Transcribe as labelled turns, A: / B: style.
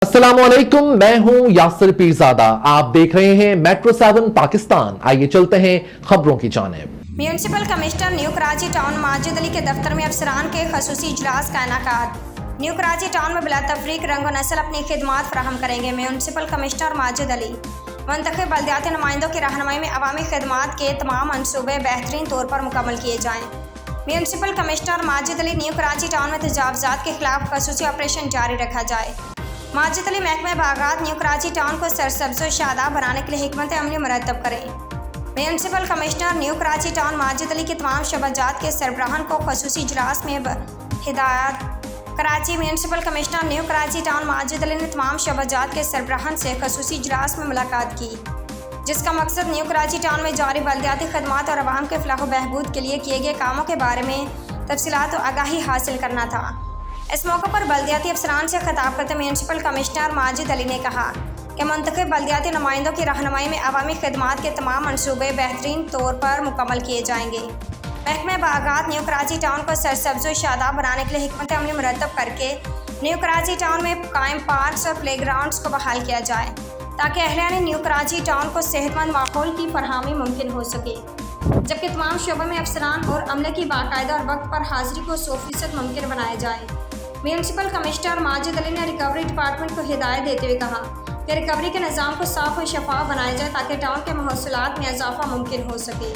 A: अस्सलामुअलैकुम, मैं हूं यासिर पीरजादा। आप देख रहे हैं मेट्रो 7 पाकिस्तान। आइए चलते हैं खबरों की जानिब।
B: Municipal commissioner new Karachi town Majid Ali के दफ्तर में अफसरान के खसूसी इजलास का इनेकाद। न्यू कराची टाउन में बिला तफरीक रंग व नस्ल अपनी खिदमात फराहम करेंगे। म्यूनसिपल कमिश्नर माजिद अली मुंतखब बल्दियाती नुमाइंदों की रहनुमाई में अवामी खिदमात के तमाम मनसूबे बेहतरीन तौर पर मुकम्मल किए जाएँ। Municipal commissioner Majid Ali new Karachi town में तजावुज़ात के खिलाफ खसूसी ऑपरेशन जारी रखा जाए। माजिद अली महकमा बागात न्यू कराची टाउन को सरसब्ज़ और शादाब बनाने के लिए हिकमत अमली मुरतब करें। Municipal commissioner new Karachi town Majid Ali के तमाम शबाजात के सरबराहान को खसूसी इजलास में हिदायत। Karachi municipal commissioner new Karachi town Majid Ali ने तमाम शबाजात के सरबराहान से खसूसी इजलास में मुलाकात की, जिसका मकसद न्यू कराची टाउन में जारी बल्दियाती खदमात और अवाम के फलाह बहबूद के लिए किए गए कामों के बारे में तफसीलात और आगाही हासिल करना था। इस मौके पर बल्दियाती अफसरान से खिताब करते म्यूनसिपल कमिश्नर माजिद अली ने कहा कि मुंतखब बल्दियाती नुमाइंदों की रहनुमाई में अवामी खिदमात के तमाम मनसूबे बेहतरीन तौर पर मुकम्मल किए जाएंगे। महकमा बागात न्यू कराची टाउन को सरसब्ज़ और शादाब बनाने के लिए हिकमत अमली मुरतब करके न्यू कराची टाउन में कायम पार्क्स और प्ले ग्राउंड्स को बहाल किया जाए, ताकि अहलियान न्यू कराची टाउन को सेहतमंद माहौल की फरहमी मुमकिन हो सके। जबकि तमाम शोबों में अफसरान और अमले की बाकायदा और वक्त पर हाजिरी को 100% मुमकिन बनाया जाए। म्यूनसिपल कमिश्नर माजिद अली ने रिकवरी डिपार्टमेंट को हिदायत देते हुए कहा कि रिकवरी के निज़ाम को साफ और शफाफ बनाया जाए, ताकि टाउन के महसूलात में इजाफा मुमकिन हो सके।